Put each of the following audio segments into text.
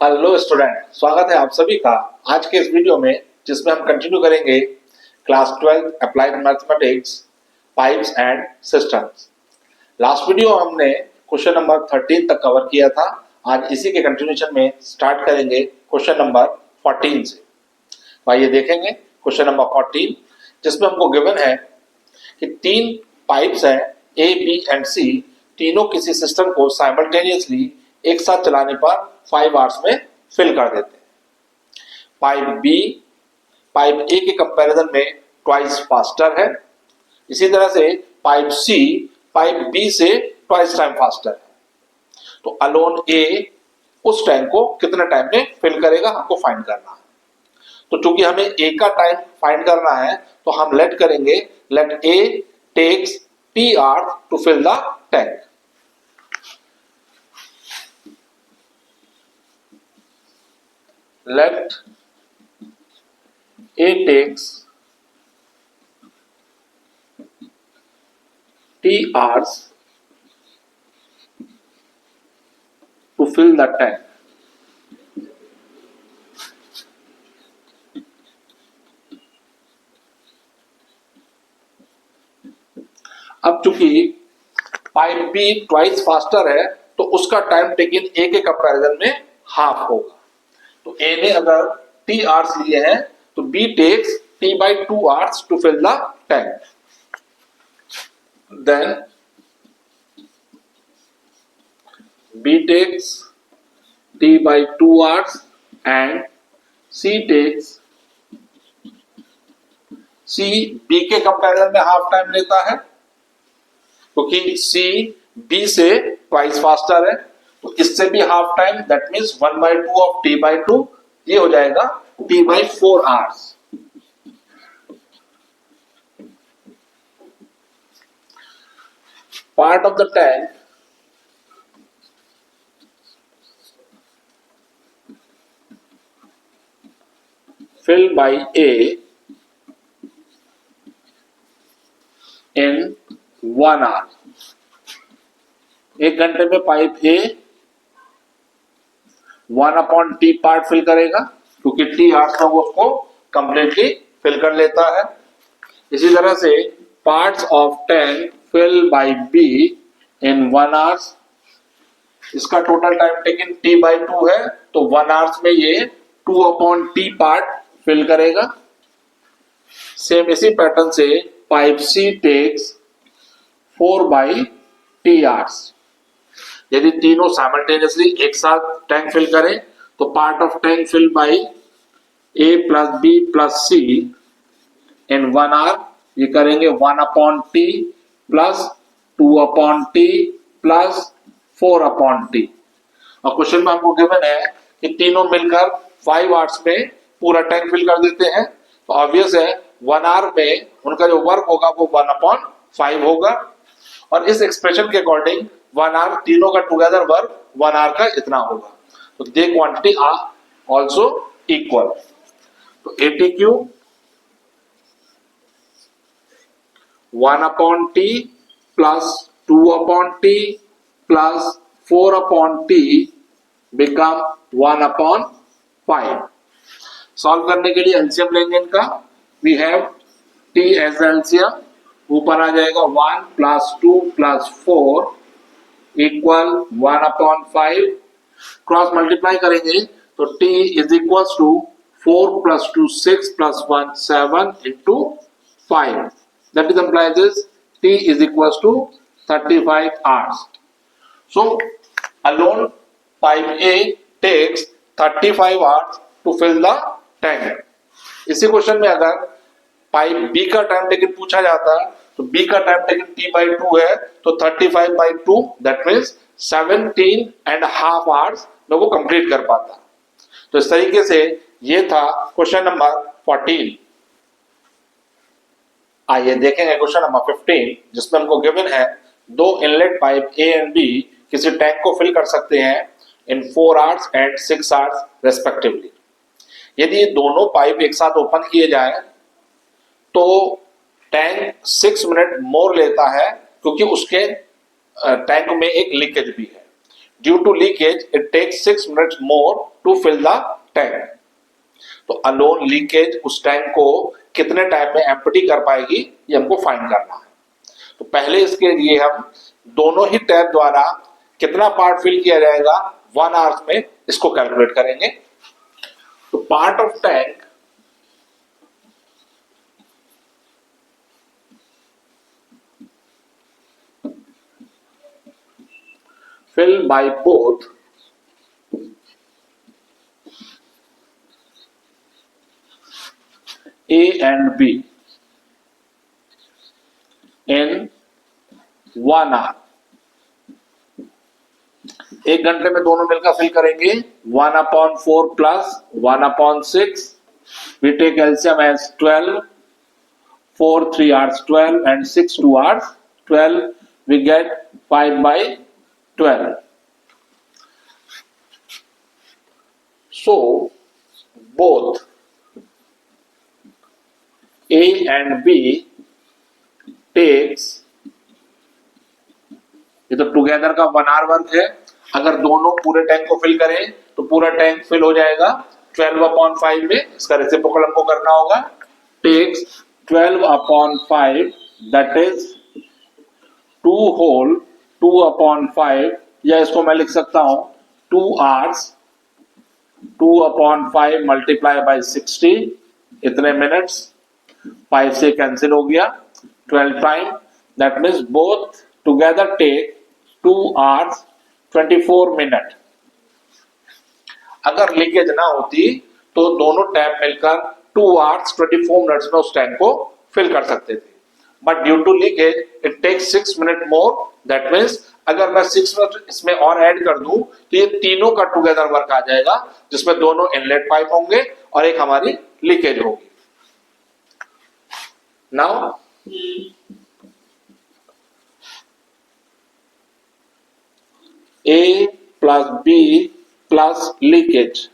Hello student, स्वागत है आप सभी का आज के इस वीडियो में, जिसमें हम कंटिन्यू करेंगे class 12 applied mathematics pipes and systems. Last video हमने क्वेश्चन नंबर 13 तक कवर किया था। आज इसी के कंटिन्यूएशन में स्टार्ट करेंगे क्वेश्चन नंबर 14 से। आइए देखेंगे क्वेश्चन नंबर 14, जिसमें हमको गिवन है कि तीन पाइप्स हैं ए, बी एंड सी। तीनों किसी सिस्टम को साइमल्टेनियसली एक साथ चलाने पर 5 आवर्स में फिल कर देते हैं। पाइप ए के कंपैरिजन में ट्वाइस फास्टर है। इसी तरह से पाइप सी पाइप बी से ट्वाइस टाइम फास्टर है। तो अलोन ए उस टैंक को कितने टाइम में फिल करेगा, हमको फाइंड करना है। तो चूंकि हमें ए का टाइम फाइंड करना है, तो हम लेट करेंगे, let A takes T hours to fill the tank. Let A takes T hours to fill the tank. अब चूंकि पाइप बी ट्वाइस फास्टर है, तो उसका टाइम टेकिन ए के कंपैरिजन में हाफ होगा। तो ए ने अगर टी आवर्स लिए हैं, तो B takes T by 2 hours to fill the tank. Then B takes T by 2 hours and C takes, C B के कंपैरिजन में हाफ टाइम लेता है, क्योंकि सी बी से ट्वाइस फास्टर है। तो इससे भी half time, that means 1/2 of T by 2, ये हो जाएगा T by 4 hours. Part of the tank fill by A in 1 hour. 1 घंटे में पाइप ए 1/t पार्ट फिल करेगा, क्योंकि टी आवर्स में वो उसको कंप्लीटली फिल कर लेता है। इसी तरह से parts of tank fill by B in 1 hours. इसका total time taken t by 2 है, तो 1 आवर्स में ये 2/t पार्ट फिल करेगा। सेम इसी पैटर्न से pipe C takes 4/t hours. यदि तीनों साइमल्टेनियसली एक साथ टैंक फिल करें, तो part of tank fill by A plus B plus C in 1 hour, ये करेंगे 1/t plus 2/t plus 4/t। और क्वेश्चन में हमको गिवन है कि तीनों मिलकर 5 आवर्स में पूरा टैंक फिल कर देते हैं। तो ऑब्वियस है 1 आवर में उनका जो वर्क होगा वो 1/5 होगा। और इस एक्सप्रेशन के अकॉर्डिंग 1 आवर तीनों का टुगेदर वर्क 1 आवर का इतना होगा। तो they quantity are also equal. तो ATQ 1/t plus 2/t plus 4/t become 1/5। Solve करने के लिए एलसीएम लेंगे इनका। We have t as LCM, ऊपर आ जाएगा 1 plus 2 plus 4 equal 1/5। Cross multiply करेंगे तो t is equal to 4 plus 2 6 plus 1 7 into 5, that is implies this t is equal to 35 hours. So alone pipe A takes 35 hours to fill the tank. इसी question में अगर pipe B का time taken पूछा जाता है, तो B का time taken t by 2 है, तो 35/2 दैट मीन्स 17.5 आवर्स में वो कंप्लीट कर पाता। तो इस तरीके से ये था क्वेश्चन नंबर 14। आइए देखेंगे क्वेश्चन नंबर 15, जिसमें हमको गिवन है दो inlet pipe A and B किसी टैंक को फिल कर सकते हैं इन 4 आवर्स एंड 6 आवर्स रेस्पेक्टिवली। यदि ये दोनों पाइप एक साथ ओपन किए जाए, तो टैंक 6 मिनट मोर लेता है, क्योंकि उसके टैंक में एक लीकेज भी है। Due to leakage it takes 6 minutes more to fill the tank. तो अलोन लीकेज उस टैंक को कितने टाइम में एम्प्टी कर पाएगी ये हमको फाइंड करना है। तो पहले इसके लिए हम दोनों ही टैप द्वारा कितना पार्ट फिल किया जाएगा 1 आवर्स में इसको कैलकुलेट करेंगे। तो part of tank fill by both A and B in 1 hour। 1 घंटे में दोनों मिलकर फिल करेंगे 1/4 plus 1/6। we take LCM as 12, 4 3 hours 12 and 6 2 hours 12, we get 5/12। So both A and B takes, ये तो टुगेदर का 1 आवर वर्क है। अगर दोनों पूरे टैंक को फिल करें तो पूरा टैंक फिल हो जाएगा 12/5 में। इसका रेसिप्रोकल हमको करना होगा। टेक्स 12/5 दैट इज 2 होल 2/5, या इसको मैं लिख सकता हूं 2 आवर्स 2/5 मल्टीप्लाई बाय 60, इतने मिनट्स 5 से कैंसिल हो गया 12 time, that means both together take 2 hours 24 minute. अगर लीकेज ना होती तो दोनों टैप मिलकर 2 आवर्स 24 मिनट्स में उस टैंक को फिल कर सकते थे। But due to leakage it takes 6 minute more, that means अगर मैं 6 मिनट इसमें और ऐड कर दूं तो ये तीनों का टुगेदर वर्क आ जाएगा, जिसमें दोनों इनलेट पाइप होंगे और एक हमारी लीकेज होगी। Now A plus B plus leakage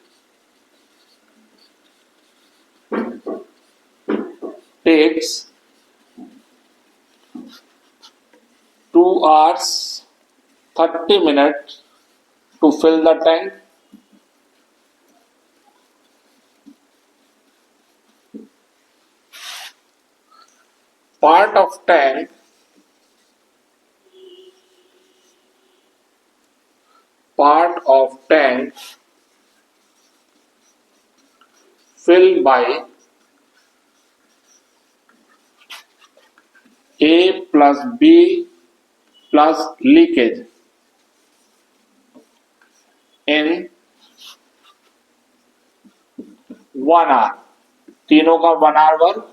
takes 2 hours 30 minutes to fill the tank, part of tank filled by A plus B plus leakage in 1 hour। तीनों का 1 आवर वर्क,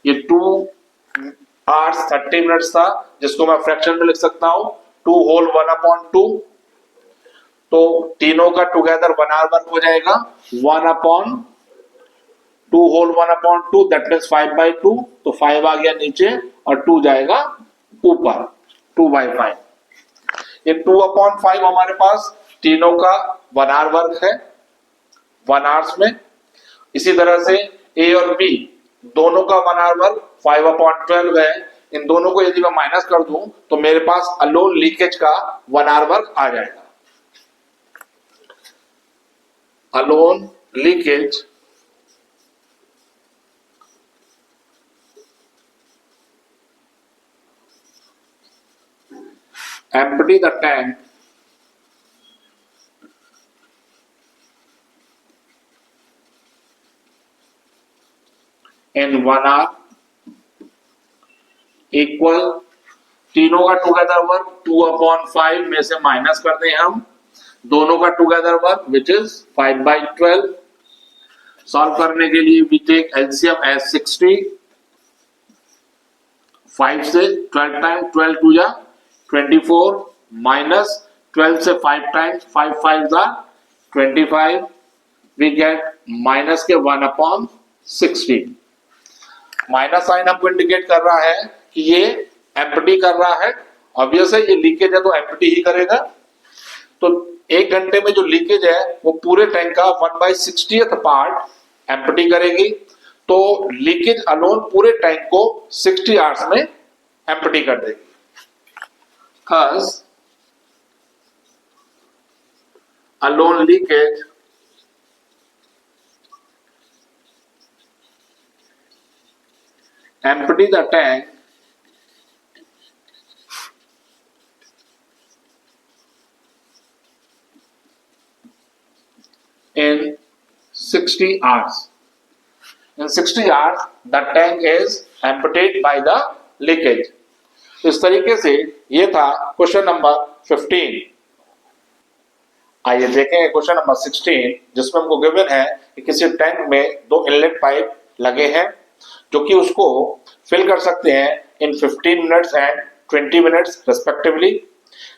ये 2 आवर्स 30 मिनट्स था, जिसको मैं फ्रैक्शन में लिख सकता हूं 2 होल 1/2। तो तीनों का टुगेदर 1 आवर वर्क हो जाएगा 1/2 होल 1/2, दैट मीन्स 5/2। तो 5 आ गया नीचे और 2 जाएगा ऊपर 2/5। ये 2/5 हमारे पास तीनों का 1 आवर वर्क है 1 आवर्स में। इसी तरह से ए और बी दोनों का 1 आवर वर्क 5/12 है। इन दोनों को यदि मैं माइनस कर दूं तो मेरे पास अलोन लीकेज का 1 आवर वर्क आ जाएगा। Alone leakage empty the tank in 1 hour equal, तीनों का टुगेदर वर्क 2/5 में से माइनस कर दें हम दोनों का together work which is 5/12। Solve करने के लिए वी टेक एलसीएम एज 60। 5 से 12 टाइम 12 2 जा 24 माइनस 12 से 5 टाइम्स 5 5 जा 25, वी गेट माइनस के 1/60। माइनस साइन हमको इंडिकेट कर रहा है कि ये एम्प्टी कर रहा है। ऑब्वियस है ये लीकेज है तो एम्प्टी ही करेगा। तो 1 घंटे में जो लीकेज है वो पूरे टैंक का 1/60th पार्ट एम्प्टी करेगी। तो लीकेज अलोन पूरे टैंक को 60 आवर्स में एम्प्टी कर देगी। Thus alone leakage empty the tank in 60 hours. In 60 hours, the tank is emptied by the leakage. इस तरीके से ये था क्वेश्चन नंबर 15। आइए देखेंगे क्वेश्चन नंबर 16, जिसमें हमको गिवन है कि किसी टैंक में दो इनलेट पाइप लगे हैं जो कि उसको फिल कर सकते हैं इन 15 मिनट्स एंड 20 मिनट्स रिस्पेक्टिवली।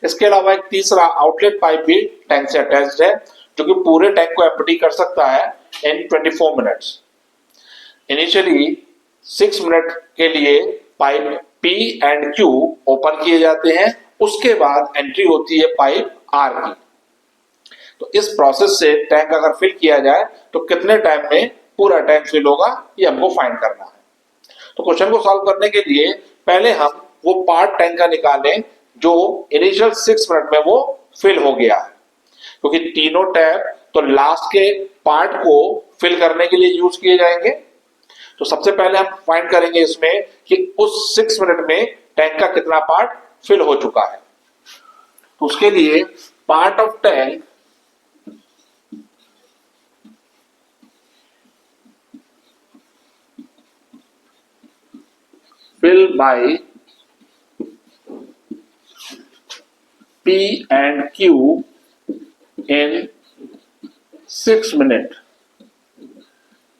इसके अलावा एक तीसरा आउटलेट पाइप भी टैंक से अटैच्ड है जो कि पूरे टैंक को एम्प्टी कर सकता है इन 24 मिनट्स। इनिशियली 6 मिनट के लिए pipe P and Q open किए जाते हैं, उसके बाद एंट्री होती है पाइप R की। तो इस प्रोसेस से टैंक अगर फिल किया जाए तो कितने टाइम में पूरा टैंक फिल होगा, ये हमको फाइंड करना है। तो क्वेश्चन को सॉल्व करने के लिए पहले हम वो पार्ट टैंक का निकालें जो इनिशियल 6 मिनट में वो फिल हो गया है, क्योंकि तीनों टैप तो लास्ट के पार्ट को फिल करने के लिए यूज किए जाएंगे। तो सबसे पहले हम फाइंड करेंगे इसमें कि उस 6 मिनट में टैंक का कितना पार्ट फिल हो चुका है। तो उसके लिए part of tank fill by P and Q in 6 minute.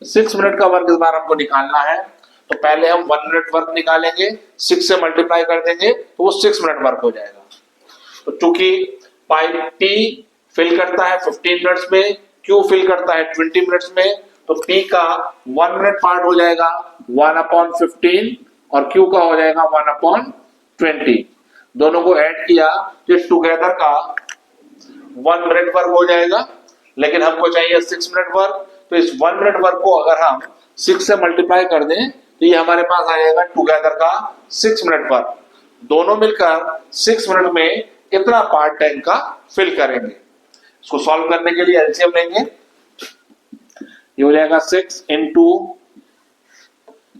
6 minute का वर्क इस बार हमको निकालना है, तो पहले हम 1 मिनट वर्क निकालेंगे, 6 से मल्टीप्लाई कर देंगे तो वो 6 मिनट वर्क हो जाएगा। तो चूंकि पाइप P फिल करता है 15 मिनट्स में, Q फिल करता है 20 मिनट्स में, तो P का 1 मिनट पार्ट हो जाएगा 1/15 और Q का हो जाएगा 1/20। दोनों को ऐड किया तो टुगेदर का 1 मिनट वर्क हो जाएगा, लेकिन हमको चाहिए 6 मिनट वर्क। तो इस 1 मिनट वर्क को अगर हम 6 से मल्टीप्लाई कर दें तो ये हमारे पास आ जाएगा टुगेदर का 6 मिनट वर्क। दोनों मिलकर 6 मिनट में कितना पार्ट टैंक का फिल करेंगे। इसको सॉल्व करने के लिए एलसीएम लेंगे। ये हो जाएगा 6 into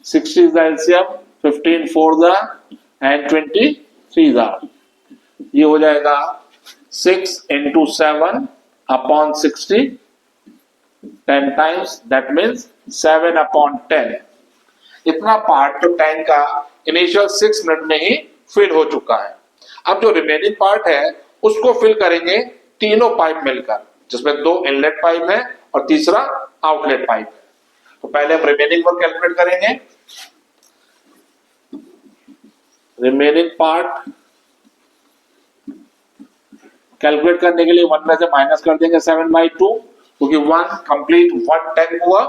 60 is the LCM, 15 4 the and 23 the। ये हो जाएगा 6 into 7/60, 10 times, that means 7/10। इतना पार्ट तो टैंक का इनिशियल 6 मिनट में ही फिल हो चुका है। अब जो रिमेनिंग पार्ट है उसको फिल करेंगे तीनों पाइप मिलकर, जिसमें 2 इनलेट पाइप है और तीसरा आउटलेट पाइप है। तो पहले हम रिमेनिंग वर्क कैलकुलेट करेंगे। रिमेनिंग पार्ट कैलकुलेट करने के लिए 1 में से माइनस कर देंगे 7/2, क्योंकि 1 कंप्लीट 1 टैंक हुआ,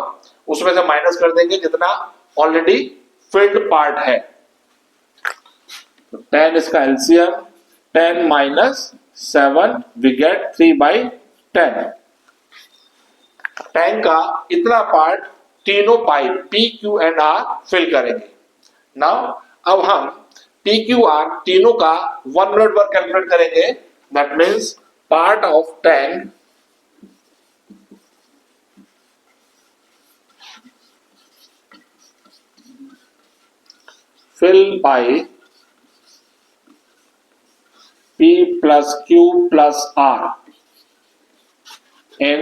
उसमें से माइनस कर देंगे जितना ऑलरेडी फिल्ड पार्ट है। तो 10 इसका एलसीएम, 10 minus 7 we get 3/10। टैंक का इतना पार्ट तीनों pipe P, Q and R fill करेंगे। नाउ अब हम P, Q, R तीनों का 1 मिनट वर्क कैलकुलेट करेंगे। That means part of tank fill by P plus Q plus R in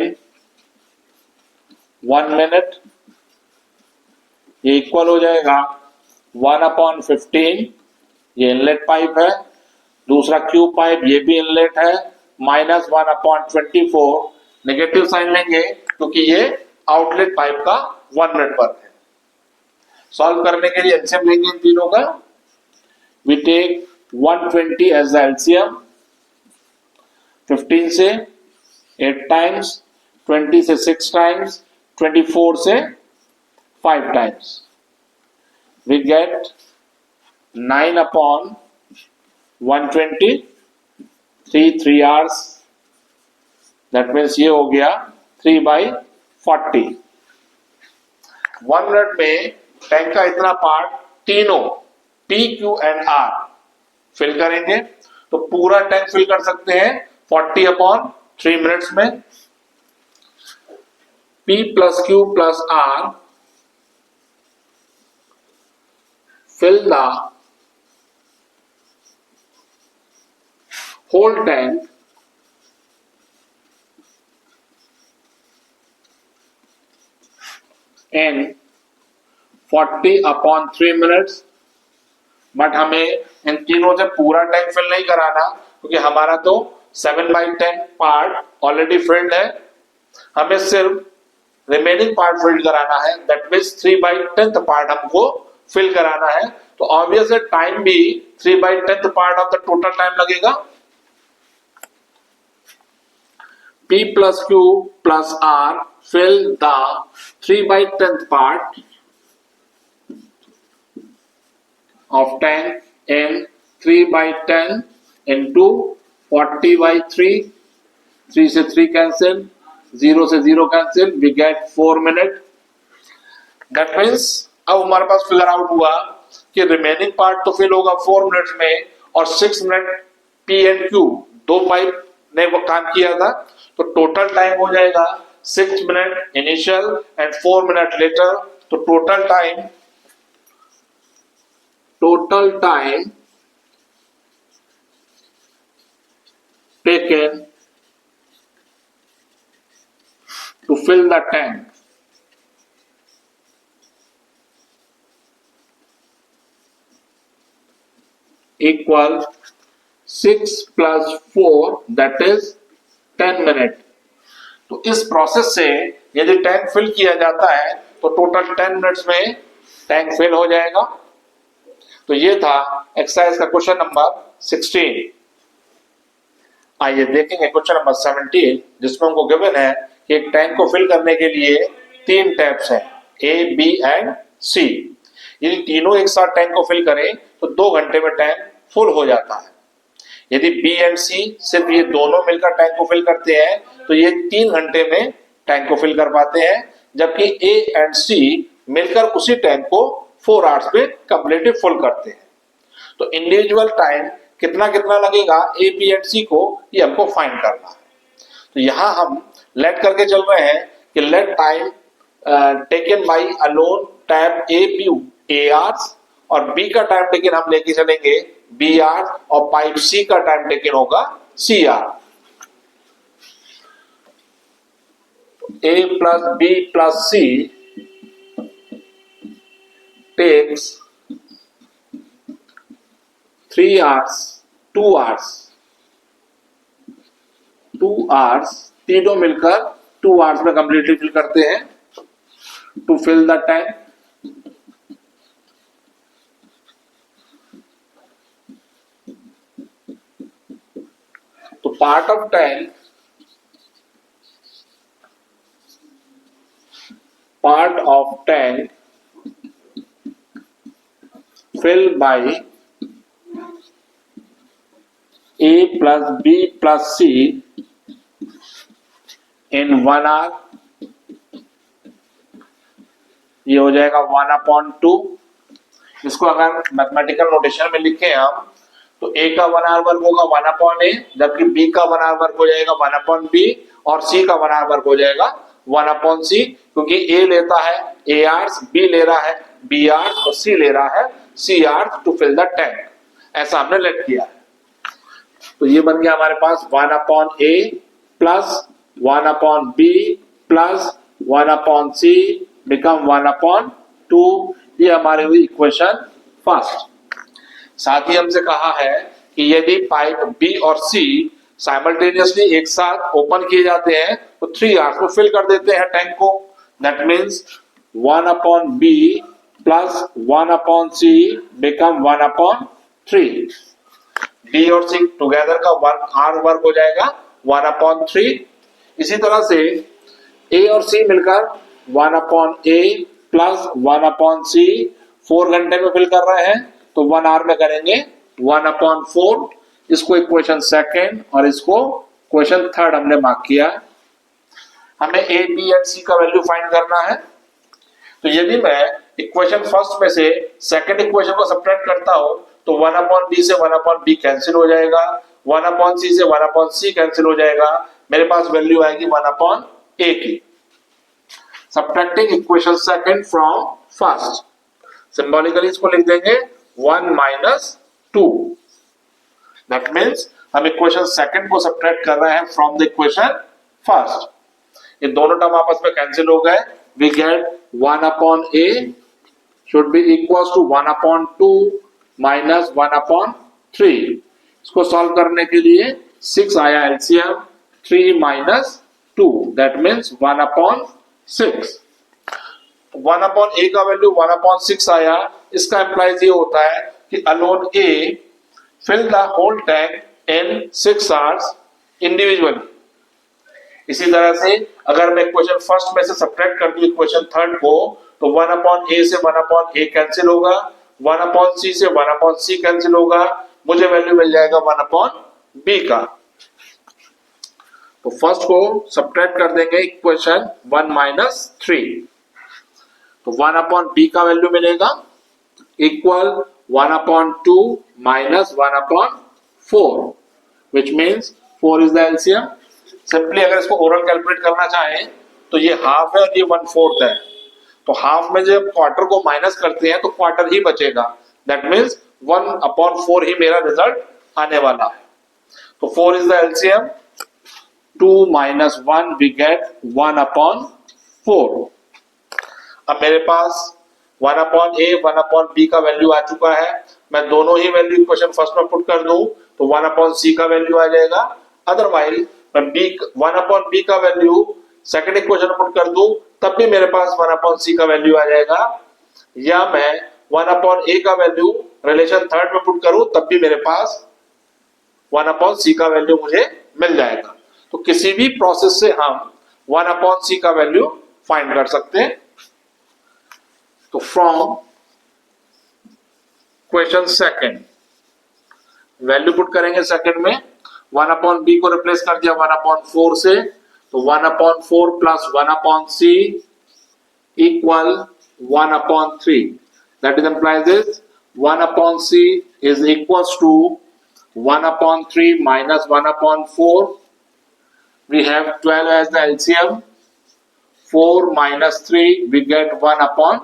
1 minute. ये इक्वल हो जाएगा 1/15। ये इनलेट पाइप है, दूसरा Q पाइप ये भी इनलेट है, माइनस 1/24। नेगेटिव साइन लेंगे क्योंकि ये आउटलेट पाइप का 1 मिनट वर्क है। सॉल्व करने के लिए एलसीएम लेंगे इन तीनों का। We take 120 as the LCM. 15 से 8 टाइम्स, 20 से 6 टाइम्स, 24 से 5 times. We get 9/120, 3 hours। That means ये हो गया 3/40। 1 मिनट में टैंक का इतना पार्ट तीनों P, Q and R fill करेंगे। तो पूरा टैंक फिल कर सकते हैं 40/60। 3 मिनट्स में P plus Q plus R fill the whole tank in 40/3 minutes। But हमें इन तीनों से पूरा टैंक फिल नहीं कराना, क्योंकि हमारा तो 7/10 पार्ट ऑलरेडी फिल्ड है, हमें सिर्फ रिमेनिंग पार्ट फिल कराना है, दैट मीन्स 3/10 पार्ट हमको फिल कराना है। तो ऑब्वियस है टाइम भी 3/10 part of the total time लगेगा। P plus Q plus R fill the 3/10 part of tank in 3/10 into 40/3, 3 से 3 कैंसिल, 0 से 0 cancel, we get 4 minute. That means अब हमारे पास फिगर आउट हुआ कि रिमेनिंग पार्ट तो फिल होगा 4 मिनट्स में, और 6 मिनट P एंड Q दो पाइप ने वो काम किया था, तो टोटल टाइम हो जाएगा 6 minute initial and 4 minute later. तो total time taken to fill the tank equal 6 plus 4 that is 10 minute. तो इस प्रोसेस से यदि टैंक फिल किया जाता है तो टोटल 10 मिनट्स में टैंक फिल हो जाएगा। तो ये था एक्सरसाइज का क्वेश्चन नंबर 16। आइए देखेंगे क्वेश्चन नंबर 17, जिसमें हमको गिवन है कि एक टैंक को फिल करने के लिए 3 टैप्स हैं, A, B एंड C। यदि तीनों एक साथ टैंक को फिल करें तो 2 घंटे में टैंक फुल हो जाता है। यदि B एंड C सिर्फ ये दोनों मिलकर टैंक को फिल करते हैं तो ये 3 घंटे में टैंक को फिल कर पाते हैं, जबकि A एंड C मिलकर उसी टैंक को 4 आवर्स में कंप्लीटली फुल करते हैं। तो इंडिविजुअल टाइम कितना कितना लगेगा A, B एंड C को, ये हमको फाइंड करना है। तो यहां हम लेट करके चल रहे हैं कि let time taken by alone tap A, B A hours, और B का टाइम टेकन हम लेके चलेंगे B आवर्स, और पाइप C का टाइम टेकन होगा C hours. A plus B plus C takes 3 hours, 2 hours, 2 hours, तीनों मिलकर 2 hours में कंप्लीटली फिल करते हैं टू फिल द टैंक। तो part of tank fill by A plus B plus C in 1 hour, ये हो जाएगा 1/2। इसको अगर मैथमेटिकल नोटेशन में लिखें हम तो A का 1 hour वर्क होगा 1/A, जबकि B का 1 hour वर्क हो जाएगा 1/B, और C का 1 hour वर्क हो जाएगा 1/C, क्योंकि A लेता है A आवर्स, B ले रहा है B आवर्स, और C ले रहा है C hours to fill the tank. ऐसा हमने लेट किया है। तो ये बन गया हमारे पास 1/A plus 1/B plus 1/C become 1/2। ये हमारी हुई इक्वेशन फर्स्ट। साथ ही हमसे कहा है कि यदि पाइप B और C साइमल्टेनियसली एक साथ ओपन किए जाते हैं तो 3 आवर्स में फिल कर देते हैं टैंक को। That means 1/B plus 1/C become 1/3। D और C टुगेदर का वर्क हो जाएगा 1/3। इसी तरह से A और C मिलकर 1/A प्लस 1/C 4 घंटे में फिल कर रहे हैं, तो 1 आवर में करेंगे 1/4। इसको इक्वेशन सेकेंड और इसको क्वेश्चन थर्ड हमने मार्क किया। हमें A, B एंड C का वैल्यू फाइंड करना है। तो यदि मैं इक्वेशन फर्स्ट में से सेकंड इक्वेशन को सब्ट्रैक्ट करता हूं तो 1/B से 1/B कैंसिल हो जाएगा, 1/C से 1/C कैंसिल हो जाएगा, मेरे पास वैल्यू आएगी 1 अपॉन ए की। Subtracting equation second from first, symbolically इसको लिख देंगे 1 माइनस 2। दैट मीन्स हम इक्वेशन सेकंड को सब्ट्रैक्ट कर रहे हैं फ्रॉम द इक्वेशन फर्स्ट। ये दोनों टर्म आपस में कैंसिल हो गए, we get 1 upon A should be equals to 1 upon 2 minus 1 upon 3। इसको सॉल्व करने के लिए 6 आया LCM, 3 minus 2 that means 1 upon 6। 1 upon a का वैल्यू 1 upon 6 आया, इसका एम्प्लाइज ये होता है कि alone a fill the whole tank in 6 hours individually। इसी तरह से अगर मैं इक्वेशन फर्स्ट में से सब्ट्रैक्ट कर दूं इक्वेशन थर्ड को, तो 1 अपॉन ए से 1 अपॉन ए कैंसिल होगा, 1 अपॉन सी से 1 अपॉन सी कैंसिल होगा, मुझे वैल्यू मिल जाएगा 1 अपॉन बी का। तो फर्स्ट को सब्ट्रैक्ट कर देंगे इक्वेशन 1 माइनस 3, तो 1 अपॉन बी का वैल्यू मिलेगा equal 1 upon 2 minus 1 upon 4 which means 4 is the LCM. Simply अगर इसको ओरल कैलकुलेट करना चाहें तो ये हाफ है और ये 1/4 है, तो हाफ में जब क्वार्टर को माइनस करते हैं तो क्वार्टर ही बचेगा, दैट मीन्स 1 अपॉन 4 ही मेरा रिजल्ट आने वाला है। तो 4 is the LCM, 2 minus 1 we get 1 upon 4। अब मेरे पास 1 अपॉन ए 1 अपॉन बी का वैल्यू आ चुका है, मैं दोनों ही वैल्यू इक्वेशन फर्स्ट में पुट कर दूं तो 1 अपॉन सी का वैल्यू आ जाएगा, अदरवाइज मैं बी 1 अपॉन बी का वैल्यू सेकंड इक्वेशन में पुट कर दूं तब भी मेरे पास 1 अपॉन सी का वैल्यू आ जाएगा, या मैं 1 अपॉन ए का वैल्यू रिलेशन थर्ड में पुट करूं तब भी मेरे पास 1 अपॉन सी का वैल्यू मुझे मिल जाएगा। तो किसी भी प्रोसेस से हम 1 अपॉन सी का वैल्यू फाइंड कर सकते हैं। तो from question second value put करेंगे सेकंड में, 1 अपॉन बी को रिप्लेस कर दिया 1 अपॉन 4 से, तो 1 upon 4 plus 1 upon C equal 1 upon 3, that is implies this 1 upon c is equals to 1 upon 3 minus 1 upon 4। We have 12 as the LCM, 4 minus 3 we get 1 upon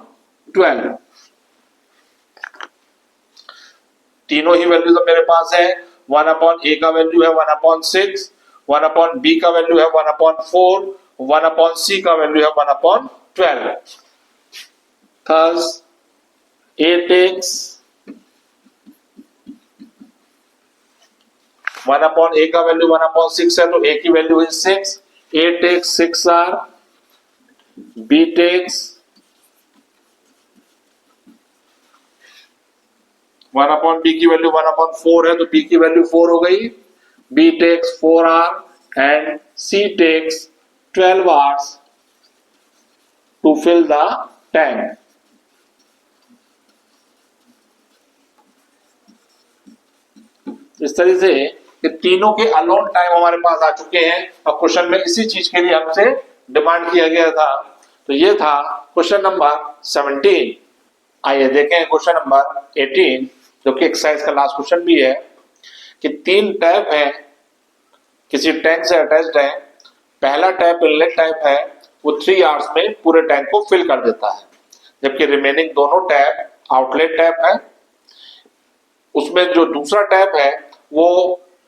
12। तीनों ही values मेरे पास है, 1 upon A का value है 1 upon 6, 1 upon B का value है 1 upon 4, 1 upon सी का value है 1 upon 12। Thus A takes 1 upon A का वैल्यू 1 अपॉन 6 है, तो ए की वैल्यू है 6, A takes 6 R, B takes 1 upon B की वैल्यू 1 अपॉन 4 है, तो बी की वैल्यू 4 हो गई, B takes 4 R and C takes 12 hours to fill the tank। इस तरह से ये तीनों के अलोन टाइम हमारे पास आ चुके हैं और क्वेश्चन में इसी चीज के लिए हमसे डिमांड किया गया था। तो ये था क्वेश्चन नंबर 17। आइए देखें क्वेश्चन नंबर 18 जो कि एक्सरसाइज का लास्ट क्वेश्चन भी है कि 3 टैप है किसी टैंक से अटैच्ड है। पहला टैप इनलेट टैप है, वो 3 आवर्स में पूरे टैंक को फिल कर देता है, जबकि रिमेनिंग दोनों टैप आउटलेट टैप है। उसमें जो दूसरा टैप है वो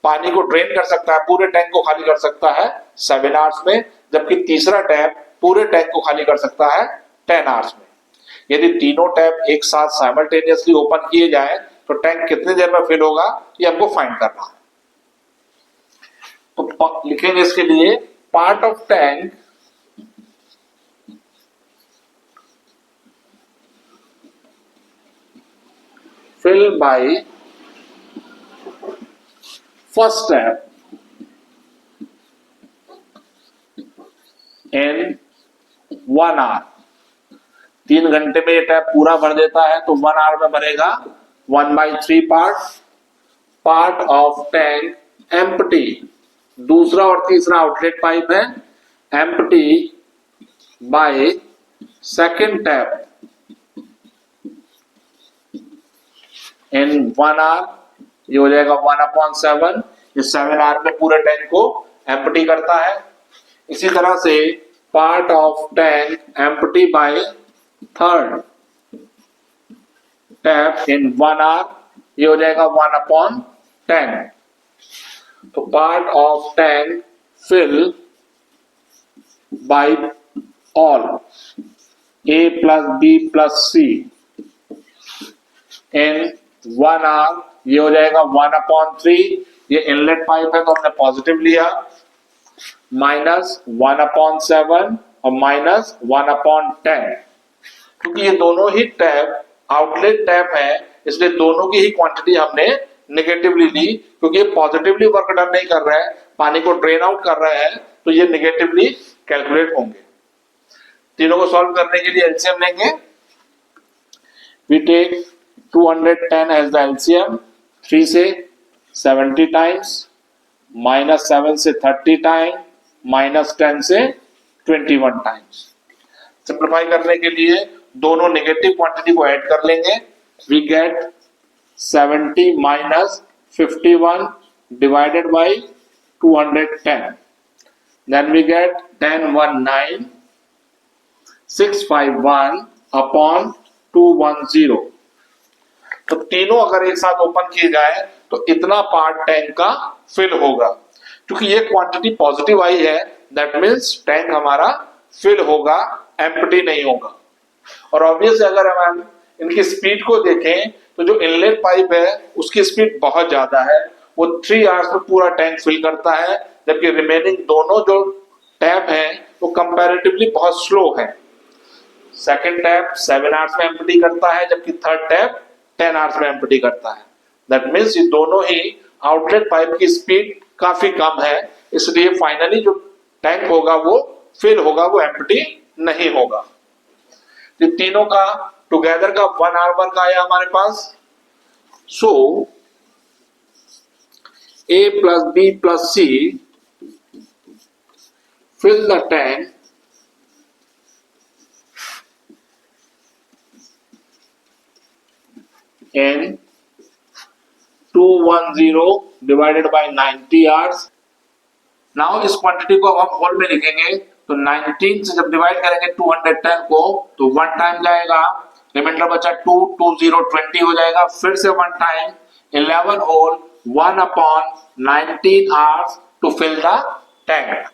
पानी को ड्रेन कर सकता है, पूरे टैंक को खाली कर सकता है 7 आवर्स में, जबकि तीसरा टैप पूरे टैंक को खाली कर सकता है 10 आवर्स में। यदि तीनों टैप एक साथ साइमल्टेनियसली ओपन किए जाए तो टैंक कितनी देर में फिल होगा ये हमको फाइंड करना है। तो लिखेंगे इसके लिए part of tank fill by first step in 1 hour। 3 घंटे में ये टैप पूरा भर देता है, तो 1 आवर में भरेगा 1/3 पार्ट ऑफ टैंक एम्प्टी। दूसरा और तीसरा आउटलेट पाइप है, empty by second tap in 1 hour. ये हो जाएगा 1/7। इस 7 आवर में पूरे टैंक को एम्प्टी करता है। इसी तरह से part of tank empty by third tap in 1 hour, ये हो जाएगा 1/10। तो part of tank fill by all A plus B plus C in 1 hour, ये हो जाएगा 1/3। ये इनलेट पाइप है तो हमने पॉजिटिव लिया, -1/7 और -1/10। क्योंकि ये दोनों ही टैप आउटलेट टैप है, इसलिए दोनों की ही क्वांटिटी हमने नेगेटिवली ली। क्योंकि ये पॉजिटिवली वर्क डन नहीं कर रहा है, पानी को ड्रेन आउट कर रहा है, तो ये नेगेटिवली कैलकुलेट होंगे। तीनों को सॉल्व करने के लिए एलसीएम लेंगे। We take 210 as the LCM, 3 से 70 टाइम्स, -7 से 30 टाइम, -10 से 21 टाइम्स। सिंप्लीफाई करने के लिए दोनों नेगेटिव क्वांटिटी को ऐड कर लेंगे। We get 70 - 51 divided by 210, then we get 1019 651/210। तो तीनों अगर एक साथ ओपन किए जाए तो इतना पार्ट टैंक का फिल होगा। क्योंकि ये क्वांटिटी पॉजिटिव आई है, दैट मींस टैंक हमारा फिल होगा, एम्प्टी नहीं होगा। और ऑब्वियसली अगर हम इनकी स्पीड को देखें तो जो इनलेट पाइप है उसकी स्पीड बहुत ज्यादा है, वो 3 आवर्स में पूरा टैंक फिल करता है, जबकि रिमेनिंग दोनों जो टैप हैं वो कंपैरेटिवली बहुत स्लो है। सेकेंड टैप 7 आवर्स में एम्प्टी करता है, जबकि थर्ड टैप 10 आवर्स में एम्प्टी करता है। दैट मींस ये दोनों ही आउटलेट पाइप की स्पीड काफी कम है, इसलिए फाइनली जो टैंक होगा वो फिल होगा, वो एम्प्टी नहीं होगा। ये तीनों का टुगेदर का 1 आवर वर्क आया हमारे पास। सो A plus B plus C fill the tank in 210 divided by 90 hours। Now इस क्वांटिटी को हम होल में लिखेंगे, तो 19 से जब डिवाइड करेंगे 210 को तो 1 टाइम जाएगा, रिमाइंडर बचा 2, 20 20 हो जाएगा, फिर से 1 time, 11 whole 1/19 hours to fill the tank.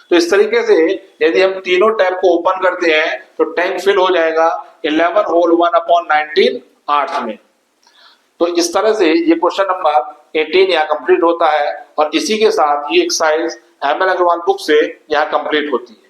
तो इस तरीके से यदि हम तीनों टैप को ओपन करते हैं तो टैंक फिल हो जाएगा 11 होल 1/19 आवर्स में। तो इस तरह से ये क्वेश्चन नंबर 18 यहाँ कंप्लीट होता है, और इसी के साथ ये exercise M L Agarwal book से यहाँ कंप्लीट होती है।